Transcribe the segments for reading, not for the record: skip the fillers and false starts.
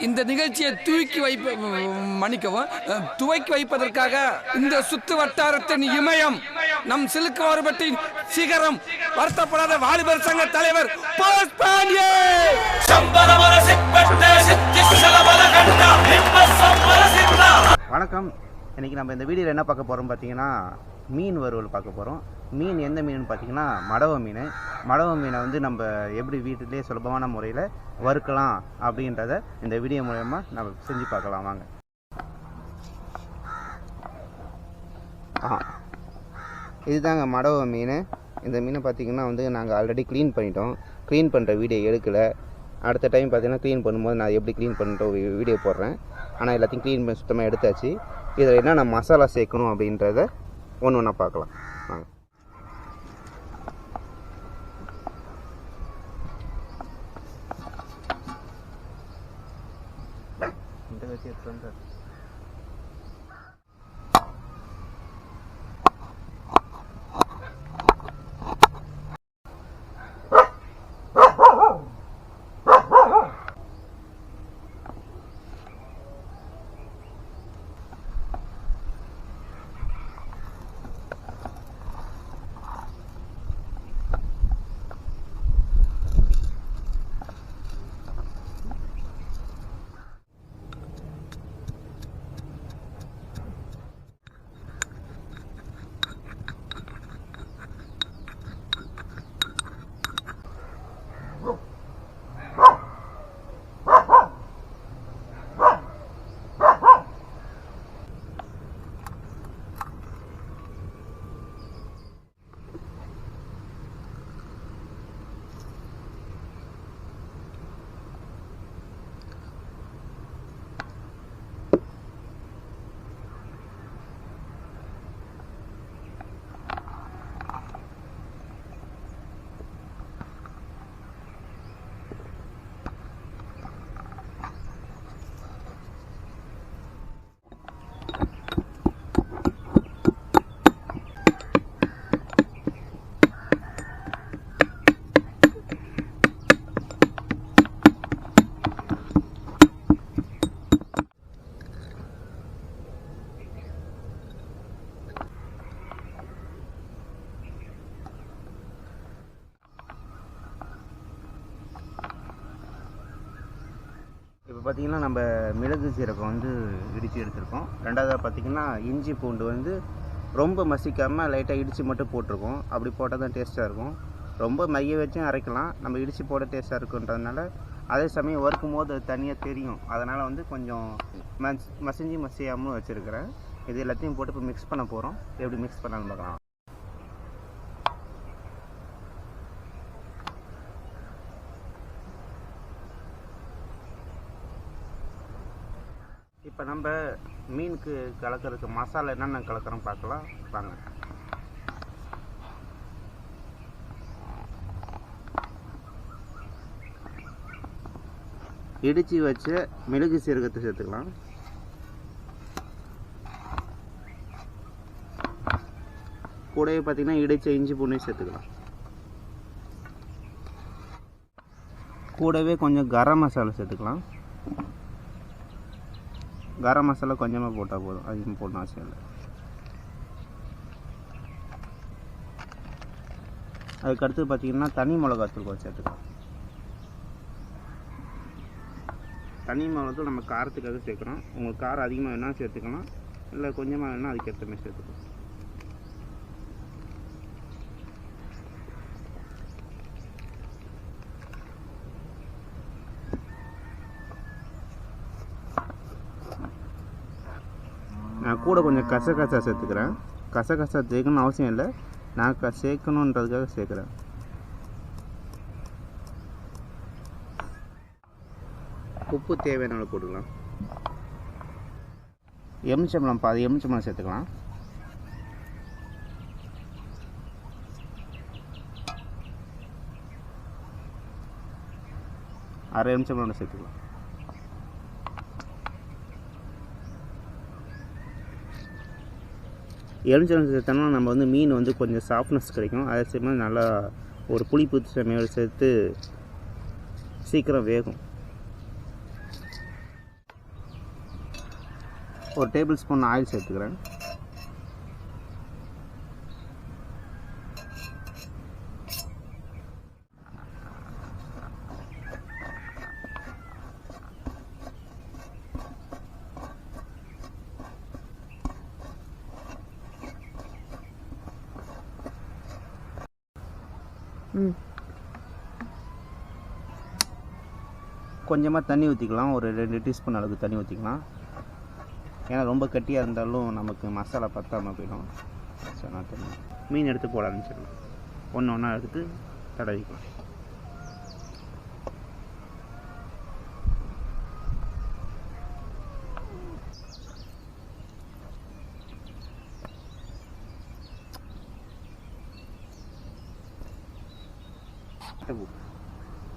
இந்த நிகழ்ச்சியை துவக்கி வைப்பதற்காக இந்த சுத்து வட்டாரத்தின் இமயம் நம் சிலுக்குவார்பட்டின் சிகரம் வருத்தப்படாத வாலிபர் சங்க தலைவர் வணக்கம். இன்னைக்கு நம்ம இந்த வீடியோவில் என்ன பார்க்க போகிறோம் பார்த்தீங்கன்னா, மீன் வறுவல் பார்க்க போகிறோம். மீன் எந்த மீன் பார்த்தீங்கன்னா மடவ மீன். மடவ மீனை வந்து நம்ம எப்படி வீட்டிலே சுலபமான முறையில் வறுக்கலாம் அப்படின்றத இந்த வீடியோ மூலமா நம்ம செஞ்சு பார்க்கலாம் வாங்க. இதுதாங்க மடவ மீன். இந்த மீனை பார்த்திங்கன்னா வந்து நாங்கள் ஆல்ரெடி க்ளீன் பண்ணிட்டோம். க்ளீன் பண்ணுற வீடியோ எடுக்கலை. அடுத்த டைம் பார்த்தீங்கன்னா க்ளீன் பண்ணும்போது நான் எப்படி க்ளீன் பண்ணுற வீடியோ போடுறேன். ஆனால் எல்லாத்தையும் க்ளீன் பண்ணி சுத்தமாக எடுத்தாச்சு. இதில் என்னென்ன மசாலா சேர்க்கணும் அப்படின்றத ஒன்று ஒன்றா பார்க்கலாம் வாங்க. இந்த வச்சு எடுத்து இப்போ பார்த்திங்கன்னா நம்ம மிளகு சீரகம் வந்து இடித்து எடுத்துருக்கோம். ரெண்டாவது பார்த்திங்கன்னா இஞ்சி பூண்டு வந்து ரொம்ப மசிக்காமல் லைட்டாக இடித்து மட்டும் போட்டிருக்கோம். அப்படி போட்டால் தான் டேஸ்ட்டாக இருக்கும். ரொம்ப மைய வச்சும் அரைக்கலாம். நம்ம இடித்து போட டேஸ்ட்டாக இருக்குன்றதுனால அதே சமயம் வறுக்கும் போது அது தனியாக தெரியும். அதனால் வந்து கொஞ்சம் மசியாமல் வச்சுருக்கிறேன். இது எல்லாத்தையும் போட்டு இப்போ மிக்ஸ் பண்ண போகிறோம். எப்படி மிக்ஸ் பண்ணாலும் பார்க்கலாம். இப்போ நம்ம மீனுக்கு கலக்கிறதுக்கு மசாலா என்னென்ன கலக்கிறோம் பார்க்கலாம் வாங்க. இடித்து வச்ச மிளகு சீரகத்தை சேர்த்துக்கலாம். கூடவே பார்த்திங்கன்னா இடித்த இஞ்சி பூண்டையும் சேர்த்துக்கலாம். கூடவே கொஞ்சம் கரம் மசாலா சேர்த்துக்கலாம். கரம் மசாலா கொஞ்சமாக போட்டால் போதும், அதிகமாக போடணும் அவசியம் இல்லை. அதுக்கடுத்து பார்த்திங்கன்னா தனி மிளகாத்தூள் கொஞ்சம் சேர்த்துக்கலாம். தனி மிளகாத்தூள் நம்ம காரத்துக்காக சேர்க்குறோம். உங்களுக்கு காரம் அதிகமாக வேணால் சேர்த்துக்கலாம், இல்லை கொஞ்சமாக வேணால் அதுக்கேற்ற மாதிரி சேர்த்துக்கலாம். நான் கூட கொஞ்சம் கசகசா சேர்த்துக்கிறேன். கசகசா சேர்க்கணும்னு அவசியம் இல்லை, நான் சேர்க்கணுன்றதுக்காக சேர்க்குறேன். உப்பு தேவையான அளவு போட்டுக்கலாம். எலுமிச்சம்பழம் பாதி எலுமிச்சம்பழம் சேர்த்துக்கலாம். அரை எலுமிச்சம்பழம் சேர்த்துக்கலாம். எலுமிச்சம்பழம் சேர்த்தோம்னா நம்ம வந்து மீன் வந்து கொஞ்சம் சாஃப்ட்னஸ் கிடைக்கும். அதே சமயம் நல்லா ஒரு புளிப்பு தன்மையோடு சேர்த்து சீக்கிரம் வேகும். ஒரு டேபிள் ஸ்பூன் ஆயில் சேர்த்துக்கிறேன். கொஞ்சமாக தண்ணி ஊற்றிக்கலாம். ஒரு 2 டீஸ்பூன் அளவுக்கு தண்ணி ஊற்றிக்கலாம். ஏன்னா ரொம்ப கட்டியாக இருந்தாலும் நமக்கு மசாலா பத்தாமல் போயிடும். ஸோ நான் தண்ணி மீன் எடுத்து போட ஆரம்பிச்சிடலாம். ஒன்று ஒன்றா எடுத்து தடவிக்கலாம்.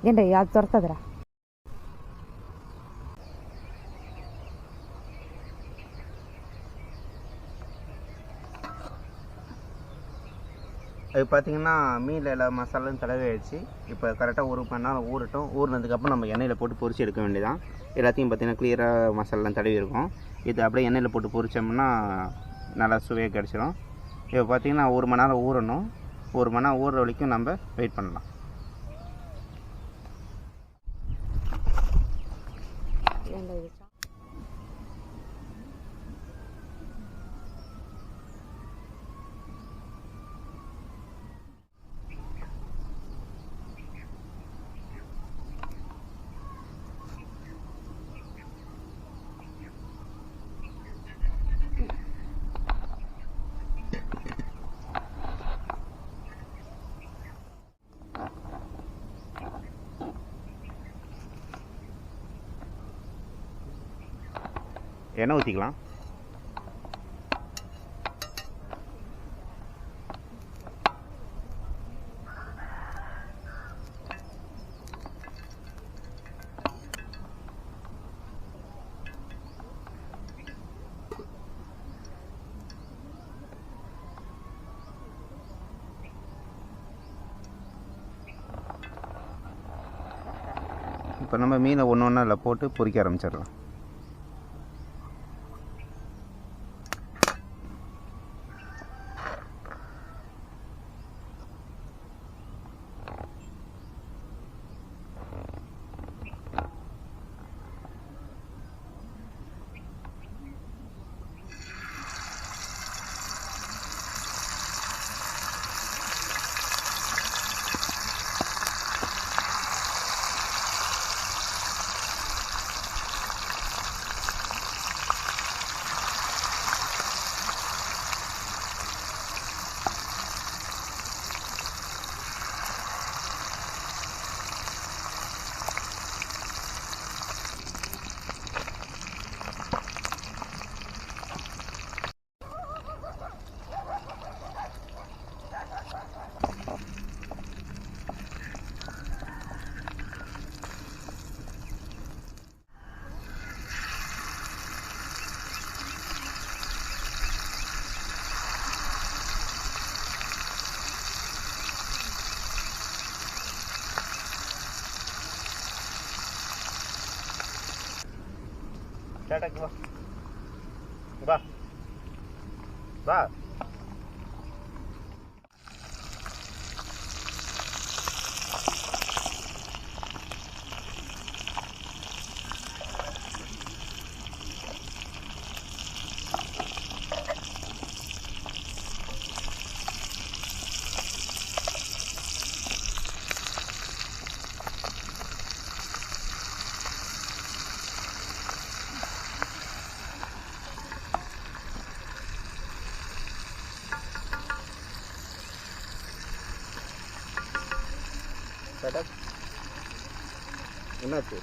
ఏంటి అది దొరుకుతుందిరా? அது பார்த்திங்கன்னா மீனில் எல்லா மசாலாவும் தடவை ஆயிடுச்சு. இப்போ கரெக்டாக 1 மணி நேரம் ஊறட்டும். ஊறினதுக்கப்புறம் நம்ம எண்ணெயில் போட்டு பொரிச்சு எடுக்க வேண்டியதான். எல்லாத்தையும் பார்த்திங்கன்னா கிளியராக மசாலாலாம் தடவி இருக்கும். இது அப்படியே எண்ணெயில் போட்டு பொரிச்சோம்னா நல்லா சுவையாக கிடச்சிடும். இப்போ பார்த்திங்கன்னா 1 மணி நேரம் ஊறணும். 1 மணி நேரம் ஊறுற வரைக்கும் நம்ம வெயிட் பண்ணலாம். எண்ணெய் ஊற்றிக்கலாம். இப்போ நம்ம மீனை ஒன்று ஒன்றா அதில் போட்டு பொரிக்க ஆரம்பிச்சிடலாம். டாடாக்கு வா வா வா. என்னாச்சு?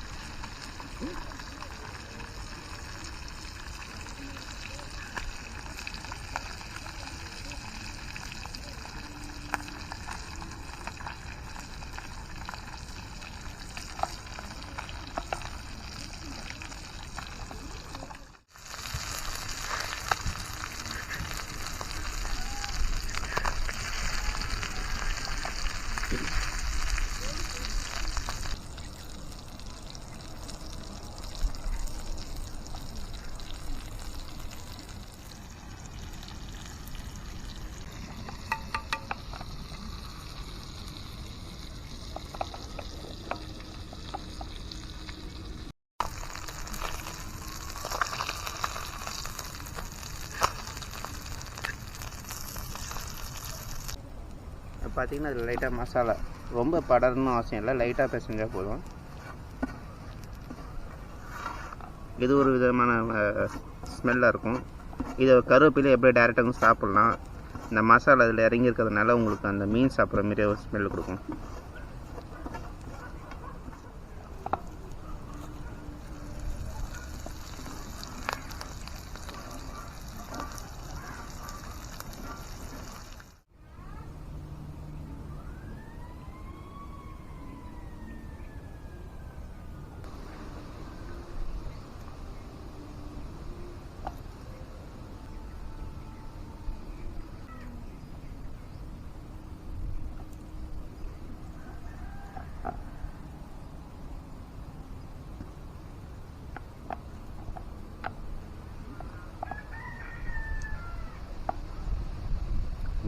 பார்த்தீங்கன்னா அதில் லைட்டாக மசாலா ரொம்ப படரணும் அவசியம் இல்லை, லைட்டாக பிசைஞ்சால் போதும். இது ஒரு விதமான ஸ்மெல்லாக இருக்கும். இதை கருவேப்பிலை எப்படி டேரெக்டாக வந்து சாப்பிட்லாம். இந்த மசாலா அதில் இறங்கி இருக்கிறதுனால உங்களுக்கு அந்த மீன் சாப்பிட்ற மாதிரியே ஒரு ஸ்மெல் கொடுக்கும்.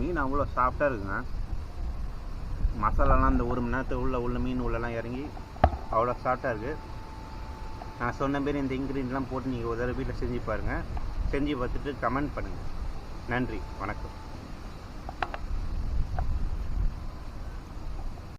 மீன் அவ்வளோ சாஃப்டாக இருக்குங்க. மசாலாலாம் இந்த 1 மணி நேரத்துக்கு உள்ள மீன் உள்ளெல்லாம் இறங்கி அவ்வளோ சாஃப்டாக இருக்குது. நான் சொன்ன மாரி இந்த இன்க்ரீடியன்ட்லாம் போட்டு நீங்கள் ஒரு தடவை வீட்டில் செஞ்சு பாருங்கள். செஞ்சு பார்த்துட்டு கமெண்ட் பண்ணுங்கள். நன்றி, வணக்கம்.